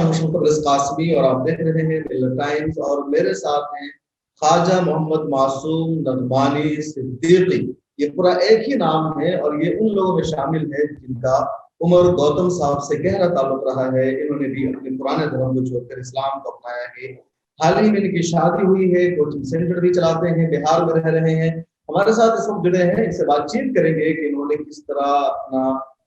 मुशर्रफ अब्बास कासमी और आप देख रहे हैं मिल्लत टाइम्स। और मेरे साथ हैं ख्वाजा मोहम्मद मासूम नदमानी सिद्दीकी। ये पूरा एक ही नाम है और ये उन लोगों में शामिल है जिनका उमर गौतम साहब से गहरा ताल्लुक रहा है। इन्होंने भी अपने पुराने धर्म को छोड़कर इस्लाम को अपनाया है। हाल ही में इनकी शादी हुई है, कोचिंग सेंटर भी चलाते हैं, बिहार में रह रहे हैं। हमारे साथ इस वक्त जुड़े हैं, इनसे बातचीत करेंगे कि इन्होंने किस तरह अपना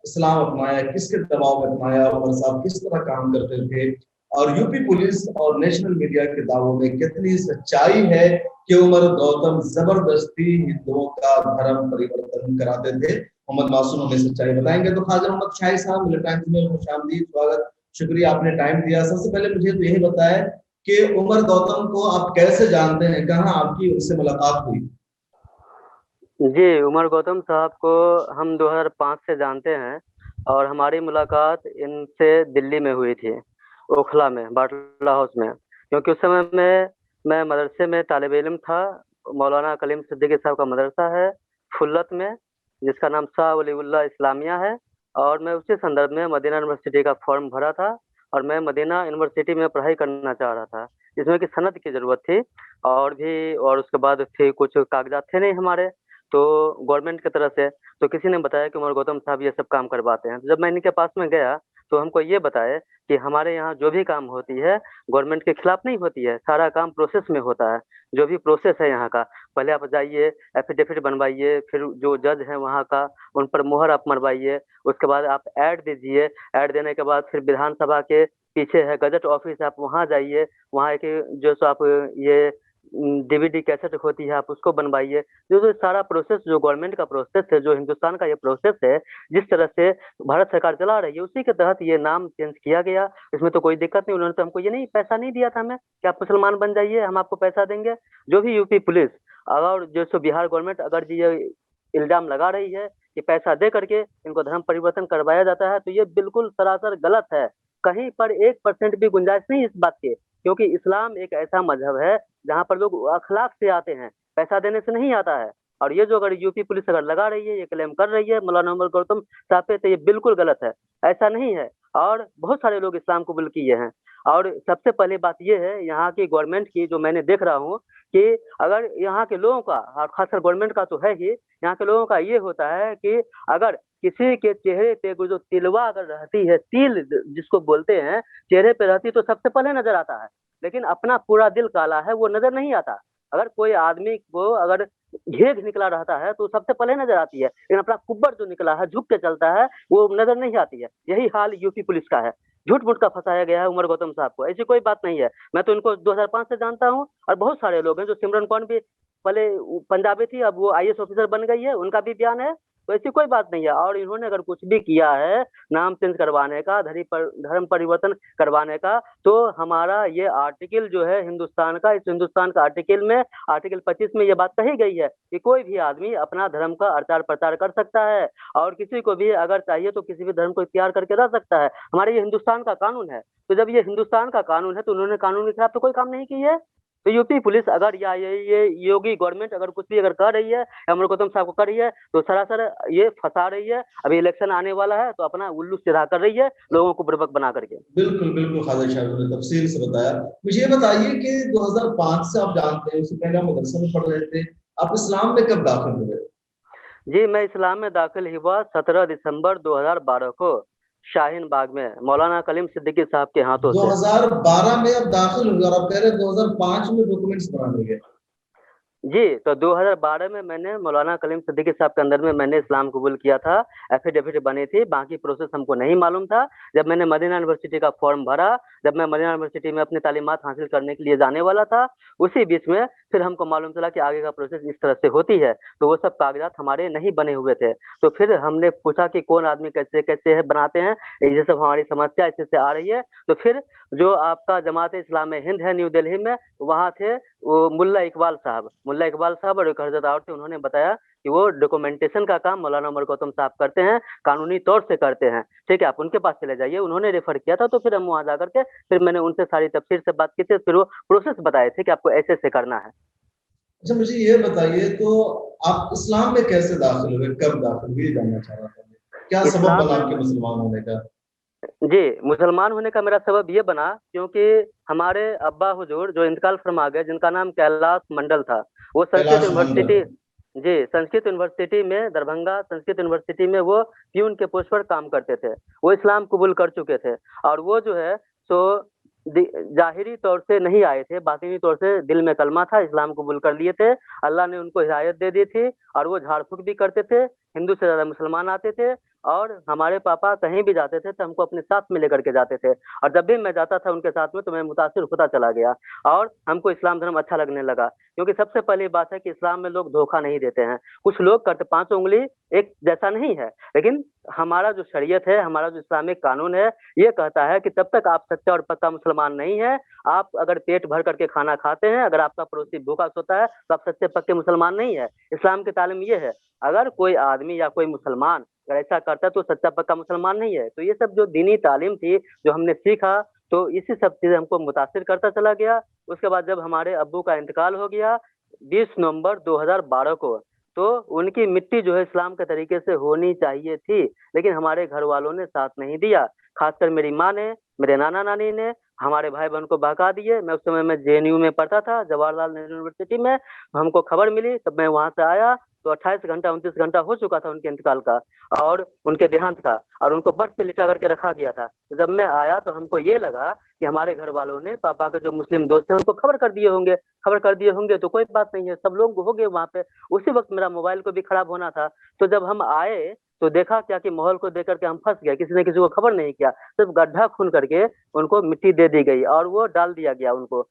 इस्लाम अपनाया, किसके दबाव में अपनाया, उमर साहब किस तरह काम करते थे और यूपी पुलिस और नेशनल मीडिया के दावों में कितनी सच्चाई है कि उमर गौतम जबरदस्ती हिंदुओं का धर्म परिवर्तन कराते थे। मोहम्मद मासूम हमें सच्चाई बताएंगे। तो ख्वाजा मोहम्मद शाही साहब मिल्लत टाइम्स में खुशामदीद, स्वागत, शुक्रिया आपने टाइम दिया। सबसे पहले मुझे तो यही बताया कि उमर गौतम को आप कैसे जानते हैं, कहाँ आपकी उनसे मुलाकात हुई? जी, उमर गौतम साहब को हम 2005 से जानते हैं और हमारी मुलाकात इनसे दिल्ली में हुई थी, ओखला में, बाटला हाउस में। क्योंकि उस समय में मैं मदरसे में तालिब इल्म था। मौलाना कलीम सिद्दीकी साहब का मदरसा है फुल्लत में, जिसका नाम शाह वलीउल्लाह इस्लामिया है। और मैं उसी संदर्भ में मदीना यूनिवर्सिटी का फॉर्म भरा था और मैं मदीना यूनिवर्सिटी में पढ़ाई करना चाह रहा था, जिसमें कि सनद की ज़रूरत थी और उसके बाद थे कुछ कागजात थे नहीं हमारे, तो गवर्नमेंट की तरफ से। तो किसी ने बताया कि उमर गौतम साहब ये सब काम करवाते हैं। तो जब मैं इनके पास में गया तो हमको ये बताया कि हमारे यहाँ जो भी काम होती है गवर्नमेंट के खिलाफ नहीं होती है, सारा काम प्रोसेस में होता है। जो भी प्रोसेस है यहाँ का, पहले आप जाइए, एफिडेविट बनवाइए, फिर जो जज हैं वहाँ का उन पर मोहर आप मरवाइए, उसके बाद आप ऐड दीजिए, ऐड देने के बाद फिर विधानसभा के पीछे है गजट ऑफिस, आप वहाँ जाइए, वहाँ एक जो सो आप ये डीवीडी कैसेट होती है आप उसको बनवाइए। जो सारा प्रोसेस जो गवर्नमेंट का प्रोसेस है, जो हिंदुस्तान का ये प्रोसेस है, जिस तरह से भारत सरकार चला रही है, उसी के तहत ये नाम चेंज किया गया। इसमें तो कोई दिक्कत नहीं। उन्होंने तो हमको ये नहीं पैसा नहीं दिया था हमें कि आप मुसलमान बन जाइए, हम आपको पैसा देंगे। जो भी यूपी पुलिस अगर जो सो बिहार गवर्नमेंट अगर ये इल्जाम लगा रही है कि पैसा दे करके इनको धर्म परिवर्तन करवाया जाता है, तो ये बिल्कुल सरासर गलत है। कहीं पर 1% भी गुंजाइश नहीं इस बात की, क्योंकि इस्लाम एक ऐसा मजहब है जहाँ पर लोग अखलाक से आते हैं, पैसा देने से नहीं आता है। और ये जो अगर यूपी पुलिस अगर लगा रही है, ये क्लेम कर रही है मौलाना उमर गौतम साहब पे, तो ये बिल्कुल गलत है, ऐसा नहीं है। और बहुत सारे लोग इस्लाम कबूल किए हैं। और सबसे पहले बात ये है यहाँ की गवर्नमेंट की, जो मैंने देख रहा हूँ कि अगर यहाँ के लोगों का, और खासकर गवर्नमेंट का तो है ही, यहाँ के लोगों का ये होता है कि अगर किसी के चेहरे पे जो तिलवा अगर रहती है, तिल जिसको बोलते हैं, चेहरे पे रहती तो सबसे पहले नजर आता है, लेकिन अपना पूरा दिल काला है वो नजर नहीं आता। अगर कोई आदमी को अगर घेघ निकला रहता है तो सबसे पहले नजर आती है, लेकिन अपना कुब्बर जो निकला है, झुक के चलता है, वो नजर नहीं आती है। यही हाल यूपी पुलिस का है। झूठ मूठ का फंसाया गया है उमर गौतम साहब को, ऐसी कोई बात नहीं है। मैं तो इनको 2005 से जानता हूँ। और बहुत सारे लोग हैं, जो सिमरन कौर भी पहले पंजाबी थी, अब वो आईएएस ऑफिसर बन गई है, उनका भी बयान है। तो ऐसी कोई बात नहीं है। और इन्होंने अगर कुछ भी किया है नाम चेंज करवाने का, धर्म परिवर्तन करवाने का, तो हमारा ये आर्टिकल जो है हिंदुस्तान का, इस हिंदुस्तान का आर्टिकल में, आर्टिकल 25 में ये बात कही गई है कि कोई भी आदमी अपना धर्म का प्रचार प्रचार कर सकता है और किसी को भी अगर चाहिए तो किसी भी धर्म को इख्तियार करके रह सकता है। हमारे ये हिंदुस्तान का कानून है। तो जब ये हिंदुस्तान का कानून है तो उन्होंने कानून के खिलाफ तो कोई काम नहीं की है। तो यूपी पुलिस अगर या ये योगी गवर्नमेंट अगर कुछ भी अगर कर रही है या उमर गौतम साहब को कर रही है, तो सरासर ये फंसा रही है। अभी इलेक्शन आने वाला है तो अपना उल्लू सीधा कर रही है, लोगों को बुड़बक बना करके। बिल्कुल बिल्कुल, ख्वाजा साहब ने तफसील से बताया। मुझे ये बताइए कि 2005 से आप जानते हैं, उससे पहले आप मदरसे में पढ़ रहे थे, आप इस्लाम में कब दाखिल हुए? जी, मैं इस्लाम में दाखिल हुआ 17 दिसंबर 2012 को शाहीन बाग में मौलाना कलीम सिद्दीकी साहब के हाथों से। 2012 में आप दाखिल हुए और आप कह रहे हैं 2005 में डॉक्यूमेंट्स बना लिए? जी, तो 2012 में मैंने मौलाना कलीम सिद्दीकी साहब के अंदर में मैंने इस्लाम कबूल किया था। एफिडेविट बनी थी, बाकी प्रोसेस हमको नहीं मालूम था। जब मैंने मदीना यूनिवर्सिटी का फॉर्म भरा, जब मैं मदीना यूनिवर्सिटी में अपनी तालीमात हासिल करने के लिए जाने वाला था, उसी बीच में फिर हमको मालूम चला कि आगे का प्रोसेस इस तरह से होती है। तो वो सब कागजात हमारे नहीं बने हुए थे। तो फिर हमने पूछा कि कौन आदमी कैसे कैसे है बनाते हैं, ये सब हमारी समस्या इसी से आ रही है। तो फिर जो आपका जमात इस्लाम हिंद है न्यू दिल्ली में, वहाँ थे वो मुल्ला इकबाल साहब और एक हजरत और थे। उन्होंने बताया कि वो डॉक्यूमेंटेशन का काम मौलाना उमर गौतम साहब करते हैं, कानूनी तौर से करते हैं, ठीक है, आप उनके पास चले जाइए। उन्होंने रेफर किया था। तो फिर हम वहाँ जाकर के फिर मैंने उनसे सारी तफसीर से बात की थी। फिर वो प्रोसेस बताए थे कि आपको ऐसे ऐसे करना है। अच्छा, मुझे ये बताइए, तो आप इस्लाम में कैसे दाखिल हुए, कब दाखिल हुए, जानना चाह रहा था मैं। क्या सबब इस्लाम बना में आपके मुसलमान होने का? जी, मुसलमान होने का मेरा सबब ये बना क्योंकि हमारे अब्बा हुजूर जो इंतकाल फरमा गए, जिनका नाम कैलाश मंडल था, वो संस्कृत कैलाश मंडल। यूनिवर्सिटी, जी, संस्कृत यूनिवर्सिटी में, दरभंगा संस्कृत यूनिवर्सिटी में वो प्यून के पोस्ट पर काम करते थे। वो इस्लाम कबूल कर चुके थे और वो जो है सो ज़ाहिरी तौर से नहीं आए थे, बातिनी तौर से दिल में कलमा था, इस्लाम कबूल कर लिए थे। अल्लाह ने उनको हिदायत दे दी थी और वो झाड़-फूँक भी करते थे, हिंदू से ज़्यादा मुसलमान आते थे और हमारे पापा कहीं भी जाते थे तो हमको अपने साथ में लेकर के जाते थे और जब भी मैं जाता था उनके साथ में तो मैं मुतासिर होता चला गया और हमको इस्लाम धर्म अच्छा लगने लगा। क्योंकि सबसे पहली बात है कि इस्लाम में लोग धोखा नहीं देते हैं। कुछ लोग करते, पाँचों उँगली एक जैसा नहीं है, लेकिन हमारा जो शरीयत है, हमारा जो इस्लामिक कानून है, ये कहता है कि तब तक आप सच्चा और पक्का मुसलमान नहीं हैं। आप अगर पेट भर करके खाना खाते हैं, अगर आपका पड़ोसी भूखा सोता है, तो आप सच्चे पक्के मुसलमान नहीं है। इस्लाम की तालीम ये है, अगर कोई आदमी या कोई मुसलमान अगर ऐसा करता है तो सच्चा पक्का मुसलमान नहीं है। तो ये सब जो दीनी तालीम थी, जो हमने सीखा, तो इसी सब चीज़ें हमको मुतासिर करता चला गया। उसके बाद जब हमारे अब्बू का इंतकाल हो गया 20 नवंबर 2012 को, तो उनकी मिट्टी जो है इस्लाम के तरीके से होनी चाहिए थी, लेकिन हमारे घर वालों ने साथ नहीं दिया। खासकर मेरी माँ ने, मेरे नाना-नानी ने, हमारे भाई-बहन को बहका दिए। मैं उस समय में जेएनयू में पढ़ता था, जवाहरलाल नेहरू यूनिवर्सिटी में। हमको खबर मिली तब मैं वहाँ से आया तो 28 घंटा 29 घंटा हो चुका था उनके इंतकाल का और उनके देहांत का और उनको बर्थ पे लिटा करके रखा गया था। तो जब मैं आया तो हमको ये लगा कि हमारे घर वालों ने पापा के जो मुस्लिम दोस्त हैं उनको खबर कर दिए होंगे तो कोई बात नहीं है, सब लोग हो गए वहाँ पे। उसी वक़्त मेरा मोबाइल को भी खराब होना था। तो जब हम आए तो देखा क्या कि माहौल को देख कर के हम फँस गए, किसी ने किसी को खबर नहीं किया। सिर्फ़ गड्ढा खून करके उनको मिट्टी दे दी गई और वो डाल दिया गया उनको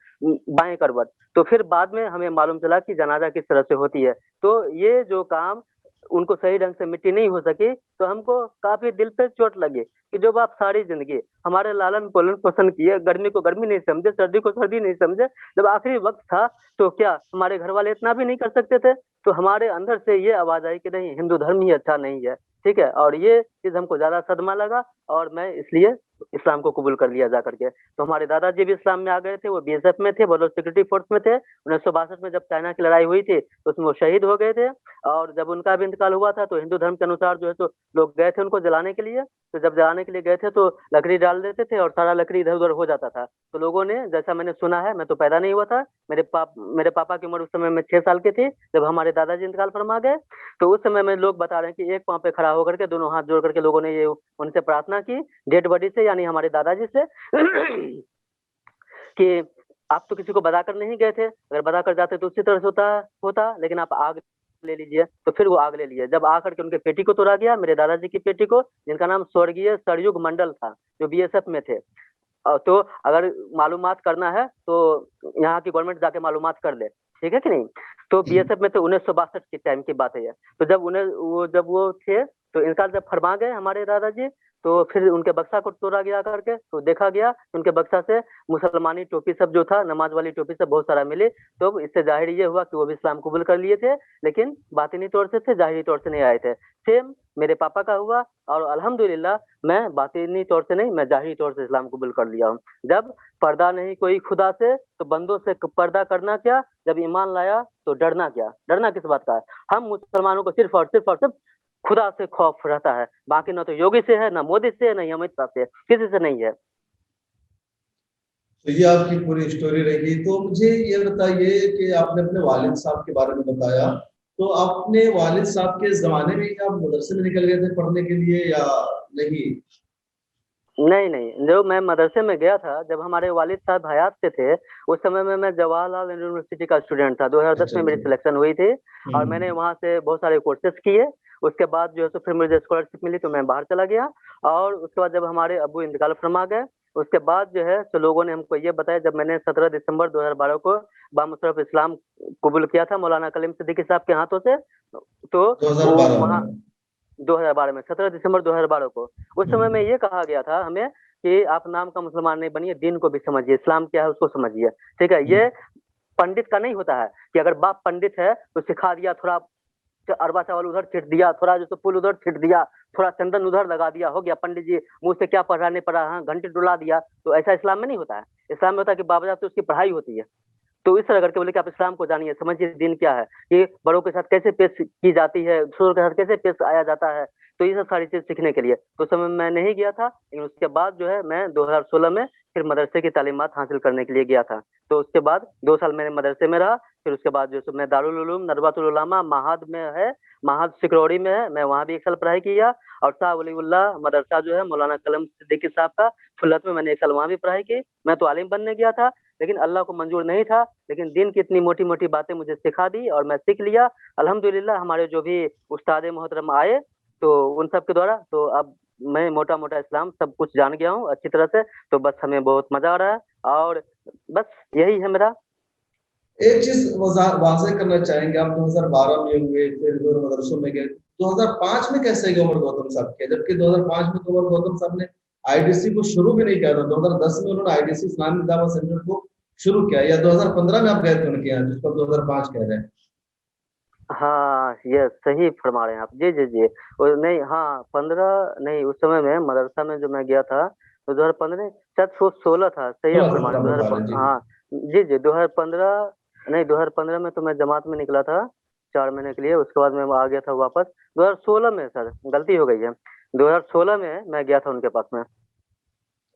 बाएँ करवट। तो फिर बाद में हमें मालूम चला कि जनाज़ा किस तरह से होती है। तो ये जो काम उनको सही ढंग से मिट्टी नहीं हो सकी, तो हमको काफ़ी दिल पे चोट लगी कि जब आप सारी ज़िंदगी हमारे लालन-पालन-पोषण किए, गर्मी को गर्मी नहीं समझे, सर्दी को सर्दी नहीं समझे, जब आखिरी वक़्त था, तो क्या हमारे घरवाले इतना भी नहीं कर सकते थे? तो हमारे अंदर से ये आवाज़ आई कि नहीं, हिंदू धर्म ही अच्छा नहीं है, ठीक है? और ये चीज़ हमको ज़्यादा सदमा लगा और मैं इसलिए इस्लाम को कबूल कर लिया जा कर के। तो हमारे दादाजी भी इस्लाम में आ गए थे, वो बीएसएफ में थे, बलोच सिक्योरिटी फोर्स में थे। 1962 में जब चाइना की लड़ाई हुई थी, तो उसमें वो शहीद हो गए थे और जब उनका भी इंतकाल हुआ था, तो हिंदू धर्म के अनुसार जो है सो लोग गए थे उनको जलाने के लिए। तो जब जलाने के लिए गए थे, तो लकड़ी डाल देते थे और सारा लकड़ी इधर-उधर हो जाता था। तो लोगों ने, जैसा मैंने सुना है, मैं तो पैदा नहीं हुआ था, मेरे पापा की उम्र उस समय में 6 साल की थी, जब हमारे दादाजी इंतकाल फरमा गए। तो उस समय में लोग बता रहे हैं कि एक पाँव पे खड़ा होकर के दोनों हाथ जोड़ करके लोगों ने ये उनसे प्रार्थना की, डेड बॉडी से यानी हमारे दादाजी से कि आप तो किसी को बताकर नहीं गए थे, अगर बताकर जाते तो उसी तरह से होता, लेकिन आप आग ले लीजिए। तो फिर वो आग ले लिए। जब आकर के उनके पेटी को तोड़ा गया, मेरे दादाजी की पेटी को, जिनका नाम स्वर्गीय सरयुग मंडल था, जो बीएसएफ में थे। तो अगर मालूमात करना है तो यहाँ की गवर्नमेंट जाके मालूमात कर ले, ठीक है कि नहीं? तो बीएसएफ में तो 1962 के टाइम की बात है ये। तो जब वो थे, तो इंतकाल जब फरमा गए हमारे दादाजी, तो फिर उनके बक्सा को तोड़ा गया करके, तो देखा गया कि उनके बक्सा से मुसलमानी टोपी सब जो था, नमाज वाली टोपी सब बहुत सारा मिली। तो इससे ज़ाहिर ये हुआ कि वो भी इस्लाम कबूल कर लिए थे, लेकिन बातिनी तौर से थे, ज़ाहिरी तौर से नहीं आए थे। सेम मेरे पापा का हुआ और अल्हम्दुलिल्लाह मैं बातिनी तौर से नहीं, मैं ज़ाहिरी तौर से इस्लाम कबूल कर लिया हूँ। जब पर्दा नहीं कोई खुदा से, तो बंदों से पर्दा करना क्या? जब ईमान लाया तो डरना क्या? डरना किस बात का है? हम मुसलमानों को सिर्फ़ खुदा से खौफ रहता है, बाकी ना तो योगी से है, ना मोदी से है, ना अमित शाह से है, किसी से नहीं है। तो ये आपकी पूरी स्टोरी रही। तो मुझे ये बताइए कि आपने अपने वालिद साहब के बारे में बताया, तो अपने वालिद साहब के ज़माने में ही आप मदरसे में निकल गए थे पढ़ने के लिए या नहीं? नहीं, जो मैं मदरसे में गया था, जब हमारे वालिद साहब हयात से थे, उस समय में मैं जवाहरलाल यूनिवर्सिटी का स्टूडेंट था। 2010 अच्छा, में मेरी अच्छा। सिलेक्शन हुई थी और हुँ। मैंने वहाँ से बहुत सारे कोर्सेज़ किए। उसके बाद जो है सो फिर मुझे स्कॉलरशिप मिली तो मैं बाहर चला गया और उसके बाद जब हमारे अब्बू इंतकाल फरमा गए, उसके बाद जो है सो लोगों ने हमको ये बताया, जब मैंने 17 दिसंबर 2012 को बामुशर्रफ इस्लाम कबूल किया था मौलाना कलीम सिद्दीकी साहब के हाथों से, तो वो 2012 वहाँ में। 2012 में, 17 दिसंबर 2012 को। उस समय में हुँ। ये कहा गया था हमें कि आप नाम का मुसलमान नहीं बनिए, दीन को भी समझिए, इस्लाम क्या है उसको समझिए, ठीक है? हुँ। ये पंडित का नहीं होता है कि अगर बाप पंडित है तो सिखा दिया, थोड़ा अरबा चावल उधर छिट दिया, थोड़ा जो सो फूल उधर छिट दिया, थोड़ा चंदन उधर लगा दिया, हो गया पंडित जी, मुँह से क्या पढ़ रहा नहीं पढ़ रहा, हाँ, घंटी डुला दिया, तो ऐसा इस्लाम में नहीं होता है। इस्लाम में होता है कि बावजूद से उसकी पढ़ाई होती है। तो इस तरह करके बोले कि आप इस्लाम को जानिए, समझिए दीन क्या है, कि बड़ों के साथ कैसे पेश की जाती है, छोटों के साथ कैसे पेश आया जाता है, तो ये सब सारी चीज सीखने के लिए तो उस समय मैं नहीं गया था, लेकिन उसके बाद जो है मैं 2016 में फिर मदरसे की तालीमात हासिल करने के लिए गया था। तो उसके बाद 2 साल मैंने मदरसे में रहा, फिर उसके बाद जो सो मैं दारुल उलूम नदवातुल उलमा महाद में है, महाद सिकरौड़ी में है, मैं वहाँ भी 1 साल पढ़ाई किया। और शाह वलीउल्लाह मदरसा जो है मौलाना कलम सिद्दीकी साहब का फुल्लत में, मैंने 1 साल वहाँ भी पढ़ाई की। मैं तो आलिम बनने गया था, लेकिन अल्लाह को मंजूर नहीं था, लेकिन दिन की इतनी मोटी मोटी बातें मुझे सिखा दी और मैं सीख लिया। अल्हम्दुलिल्लाह हमारे जो भी उस्ताद मोहतरम आए, तो उन सब के द्वारा तो अब मैं मोटा मोटा इस्लाम सब कुछ जान गया हूँ अच्छी तरह से। तो बस हमें बहुत मजा आ रहा है, और बस यही है मेरा। एक चीज वाज़ेह करना चाहेंगे, आप 2012 में हुए, फिर मदरसों में गए, 2005 में कैसे गए उमर गौतम साहब के, जबकि 2005 में तो उमर गौतम साहब ने आईडीसी को शुरू भी नहीं किया था। 2010 में उन्होंने आईडीसी इस्लामिक दावा सेंटर को शुरू किया, या 2015 में आप गए थे उनके यहाँ, जिसको 2005 कह रहे हैं। हाँ ये सही फरमा रहे हैं आप, जी जी जी। और नहीं, हाँ 15 नहीं, उस समय में मदरसा में जो मैं गया था तो 2015 शायद 16 था, सही आप 16 फरमा रहे सत्रह हैं, बता रहे 2015, जी। हाँ जी जी। 2015 नहीं, 2015 में तो मैं जमात में निकला था 4 महीने के लिए, उसके बाद मैं आ गया था वापस 2016 में, सर गलती हो गई है, 2016 में मैं गया था उनके पास में।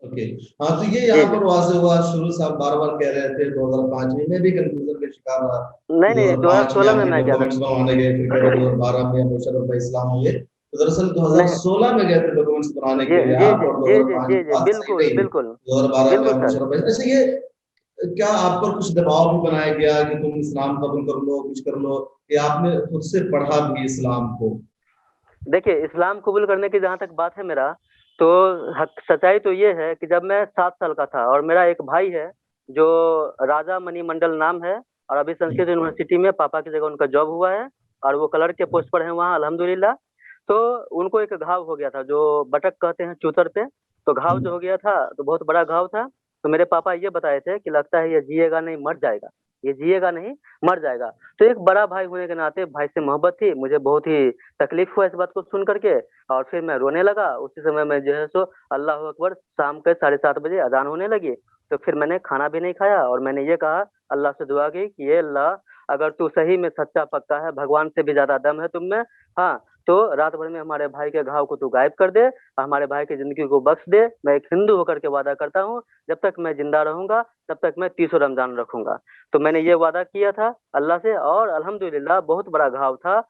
ओके। हाँ, तो ये जी यहाँ जी। पर वाज़ेह हुआ, शुरू से आप बार बार कह रहे थे 2005 में, मैं भी कंफ्यूजन का शिकार रहा कि नहीं नहीं, 2005 में 2016 में आके मैं गया था। डॉक्यूमेंट्स बनवाने गए, फिर कह रहे 2012 में मुशर्रफ भाई इस्लाम हुए, तो दरअसल नहीं, 2016 में गए थे डॉक्यूमेंट्स बनाने जी के लिए जी आप, जी और जी जी 2005 जी की जी, बात सही बिल्कुल नहीं है। बिल्कुल 2012 में बिल्कुल आप सर। मुशर्रफ भाई, अच्छा ये क्या आप पर कुछ दबाव भी बनाया गया कि तुम इस्लाम कबूल कर लो, कुछ कर लो, या आपने खुद से पढ़ा भी इस्लाम को? देखिए, इस्लाम कबूल करने की जहाँ तक बात है मेरा, तो सच्चाई तो ये है कि जब मैं 7 साल का था, और मेरा एक भाई है जो राजा मणि मंडल नाम है, और अभी संस्कृत यूनिवर्सिटी में पापा की जगह उनका जॉब हुआ है, और वो क्लर्क के पोस्ट पर है वहाँ अल्हम्दुलिल्लाह। तो उनको एक घाव हो गया था जो बटक कहते हैं चूतर पे, तो घाव जो हो गया था तो बहुत बड़ा घाव था। तो मेरे पापा ये बताए थे कि लगता है ये जिएगा नहीं, मर जाएगा, ये जिएगा नहीं, मर जाएगा। तो एक बड़ा भाई होने के नाते भाई से मोहब्बत थी, मुझे बहुत ही तकलीफ हुआ इस बात को सुन करके, और फिर मैं रोने लगा। उसी समय में जो है सो अल्लाह अकबर, शाम के 7:30 बजे अजान होने लगी। तो फिर मैंने खाना भी नहीं खाया, और मैंने ये कहा, अल्लाह से दुआ की कि ये अल्लाह, अगर तू सही में सच्चा पक्का है, भगवान से भी ज्यादा दम है तुम में, हाँ, तो रात भर में हमारे भाई के घाव को तू गायब कर दे, और हमारे भाई की जिंदगी को बख्श दे। मैं एक हिंदू होकर के वादा करता हूँ, जब तक मैं जिंदा रहूंगा तब तक मैं 30 रमजान रखूंगा। तो मैंने ये वादा किया था अल्लाह से, और अल्हम्दुलिल्लाह बहुत बड़ा घाव था,